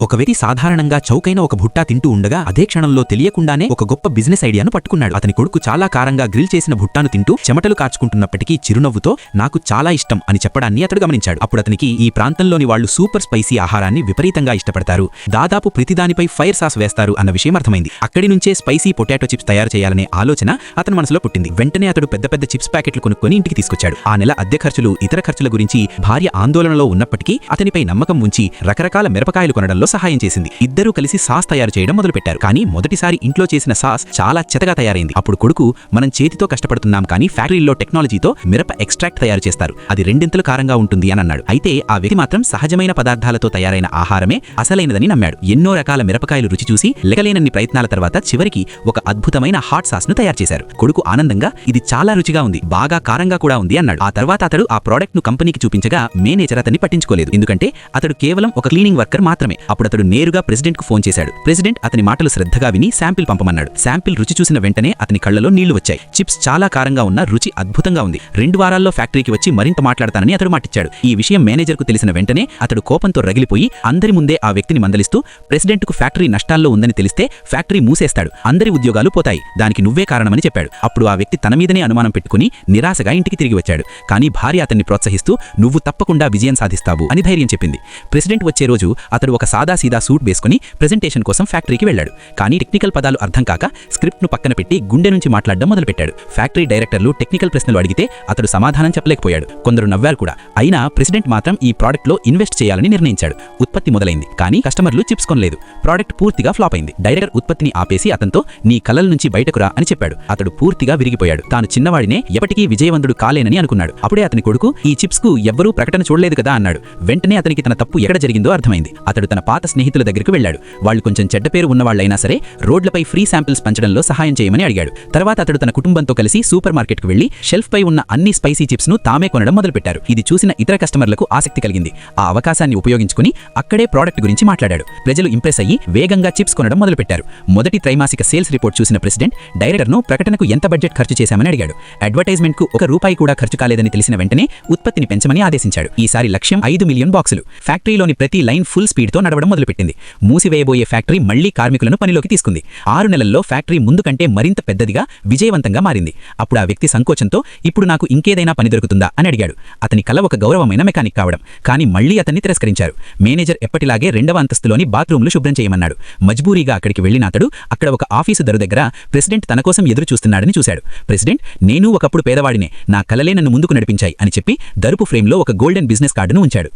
ఒక వ్యక్తి సాధారణంగా చౌకైన ఒక భుట్టా తింటూ ఉండగా అదే క్షణంలో తెలియకుండానే ఒక గొప్ప బిజినెస్ ఐడియాను పట్టుకున్నాడు. అతని కొడుకు చాలా కారంగా గ్రిల్ చేసిన భుట్టాను తింటూ చెమటలు కార్చుకుంటున్నప్పటికీ చిరునవ్వుతో నాకు చాలా ఇష్టం అని చెప్పడాన్ని అతడు గమనించాడు. అప్పుడు అతనికి ఈ ప్రాంతంలోని వాళ్లు సూపర్ స్పైసీ ఆహారాన్ని విపరీతంగా ఇష్టపడతారు, దాదాపు ప్రతిదానిపై ఫైర్ సాస్ వేస్తారు అన్న విషయం అర్థమైంది. అక్కడి నుంచే స్పైసీ పొటాటో చిప్స్ తయారు చేయాలనే ఆలోచన అతని మనసులో పుట్టింది. వెంటనే అతడు పెద్ద పెద్ద చిప్స్ ప్యాకెట్లు కొనుక్కొని ఇంటికి తీసుకొచ్చాడు. ఆ నెల అద్దె ఖర్చులు, ఇతర ఖర్చుల గురించి భార్య ఆందోళనలో ఉన్నప్పటికీ అతనిపై నమ్మకం ఉంచి రకరకాల మిరపకాయలు కొనడంలో సహాయం చేసింది. ఇద్దరూ కలిసి సాస్ తయారు చేయడం మొదలుపెట్టారు. కానీ మొదటిసారి ఇంట్లో చేసిన సాస్ చాలా చెత్తగా తయారైంది. అప్పుడు కొడుకు, మనం చేతితో కష్టపడుతున్నాం కానీ ఫ్యాక్టరీల్లో టెక్నాలజీతో మిరప ఎక్స్ట్రాక్ట్ తయారు చేస్తారు, అది రెండింతలు కారంగా ఉంటుంది అని అన్నాడు. అయితే ఆ వ్యక్తి మాత్రం సహజమైన పదార్థాలతో తయారైన ఆహారమే అసలైనదని నమ్మాడు. ఎన్నో రకాల మిరపకాయలు రుచి చూసి లెక్కలేనన్ని ప్రయత్నాల తర్వాత చివరికి ఒక అద్భుతమైన హాట్ సాస్ ను తయారు చేశారు. కొడుకు ఆనందంగా, ఇది చాలా రుచిగా ఉంది, బాగా కారంగా కూడా ఉంది అన్నాడు. ఆ తర్వాత అతడు ఆ ప్రోడక్ట్ ను కంపెనీకి చూపించగా మేనేజర్ అతన్ని పట్టించుకోలేదు. ఎందుకంటే అతడు కేవలం ఒక క్లీనింగ్ వర్కర్ మాత్రమే. అప్పుడు అతడు నేరుగా ప్రెసిడెంట్ కు ఫోన్ చేశాడు. ప్రెసిడెంట్ అతని మాటలు శ్రద్ధగా విని శాంపిల్ పంపమన్నాడు. శాంపిల్ రుచి చూసిన వెంటనే అతని కళ్లలో నీళ్లు వచ్చాయి. చిప్స్ చాలా కారంగా ఉన్న రుచి అద్భుతంగా ఉంది, 2 వారాల్లో ఫ్యాక్టరీకి వచ్చి మరింత మాట్లాడతానని అతడు మాటిచ్చాడు. ఈ విషయం మేనేజర్ కు తెలిసిన వెంటనే అతడు కోపంతో రగిలిపోయి అందరి ముందే ఆ వ్యక్తిని మందలిస్తూ, ప్రెసిడెంట్ కు ఫ్యాక్టరీ నష్టాల్లో ఉందని తెలిస్తే ఫ్యాక్టరీ మూసేస్తాడు, అందరి ఉద్యోగాలు పోతాయి, దానికి నువ్వే కారణమని చెప్పాడు. అప్పుడు ఆ వ్యక్తి తన మీదనే అనుమానం పెట్టుకుని నిరాశగా ఇంటికి తిరిగి వచ్చాడు. కానీ భార్య అతన్ని ప్రోత్సహిస్తూ, నువ్వు తప్పకుండా విజయం సాధిస్తావు అని ధైర్యం చెప్పింది. ప్రెసిడెంట్ వచ్చే రోజు అతడు ఒక సాదాసీదా సూట్ వేసుకుని ప్రెజెంటేషన్ కోసం ఫ్యాక్టరీకి వెళ్ళాడు. కానీ టెక్నికల్ పదాలు అర్థం కాక స్క్రిప్ట్ ను పక్కన పెట్టి గుండె నుంచి మాట్లాడడం మొదలుపెట్టాడు. ఫ్యాక్టరీ డైరెక్టర్లు టెక్నికల్ ప్రశ్నలు అడిగితే అతడు సమాధానం చెప్పలేకపోయాడు. కొందరు నవ్వారు కూడా. అయినా ప్రెసిడెంట్ మాత్రం ఈ ప్రాడక్ట్ లో ఇన్వెస్ట్ చేయాలని నిర్ణయించాడు. ఉత్పత్తి మొదలైంది, కానీ కస్టమర్లు చిప్స్ కొనలేదు. ప్రాడక్ట్ పూర్తిగా ఫ్లాప్ అయింది. డైరెక్టర్ ఉత్పత్తిని ఆపేసి అతనితో, నీ కలల నుంచి బయటకు రా అని చెప్పాడు. అతడు పూర్తిగా విరిగిపోయాడు. తాను చిన్నవాడినే, ఎప్పటికీ విజయవంతుడు కాలేనని అనుకున్నాడు. అప్పుడే అతని కొడుకు, ఈ చిప్స్ కు ఎవ్వరూ ప్రకటన చూడలేదు కదా అన్నాడు. వెంటనే అతనికి తన తప్పు ఎక్కడ జరిగిందో అర్థమైంది. అతడు తన పాత స్నేహితుల దగ్గరకు వెళ్ళాడు. వాళ్ళు కొంచెం చెడ్డ పేరు ఉన్నవాళ్లైనా సరే రోడ్లపై ఫ్రీ శాంపిల్స్ పంచడంలో సహాయం చేయమని అడిగాడు. తర్వాత అతడు తన కుటుంబంతో కలిసి సూపర్ మార్కెట్ కు వెళ్లి షెల్ఫ్ పై ఉన్న అన్ని స్పైసీ చిప్స్ ను తామే కొనడం మొదలుపెట్టారు. ఇది చూసిన ఇతర కస్టమర్లకు ఆసక్తి కలిగింది. ఆ అవకాశాన్ని ఉపయోగించుకుని అక్కడే ప్రోడక్ట్ గురించి మాట్లాడాడు. ప్రజలు ఇంప్రెస్ అయ్యి వేగంగా చిప్స్ కొనడం మొదలుపెట్టారు. మొదటి త్రైమాసిక సేల్స్ రిపోర్ట్ చూసిన ప్రెసిడెంట్ డైరెక్టర్ ను ప్రకటనకు ఎంత బడ్జెట్ ఖర్చు చేశామని అడిగాడు. అడ్వర్టైజ్మెంట్ కు ₹1 కూడా ఖర్చు కాలేదని తెలిసిన వెంటనే ఉత్పత్తిని పెంచమని ఆదేశించాడు. ఈసారి లక్ష్యం 5 మిలియన్ బాక్సులు. ఫ్యాక్టరీలోని ప్రతి లైన్ ఫుల్ స్పీడ్ తో నడవడం మొదలుపెట్టింది. మూసివేయబోయే ఫ్యాక్టరీ మళ్లీ కార్మికులను పనిలోకి తీసుకుంది. 6 నెలల్లో ఫ్యాక్టరీ ముందు కంటే మరింత పెద్దదిగా, విజయవంతంగా మారింది. అప్పుడు ఆ వ్యక్తి సంకోచంతో, ఇప్పుడు నాకు ఇంకేదైనా పని దొరుకుతుందా అని అడిగాడు. అతని కల ఒక గౌరవమైన మెకానిక్ కావడం. కానీ మళ్లీ అతన్ని తిరస్కరించారు. మేనేజర్ ఎప్పటిలాగే 2వ అంతస్తులోని బాత్రూంలు శుభ్రం చేయమన్నాడు. మజ్బూరీగా అక్కడికి వెళ్లిన అతడు అక్కడ ఒక ఆఫీసు దరు దగ్గర ప్రెసిడెంట్ తన కోసం ఎదురు చూస్తున్నాడని చూశాడు. ప్రెసిడెంట్, నేను ఒకప్పుడు పేదవాడినే, నా కలలే నన్ను ముందుకు నడిపించాయి అని చెప్పి దరుపు ఫ్రేమ్లో ఒక గోల్డెన్ బిజినెస్ కార్డును ఉంచాడు.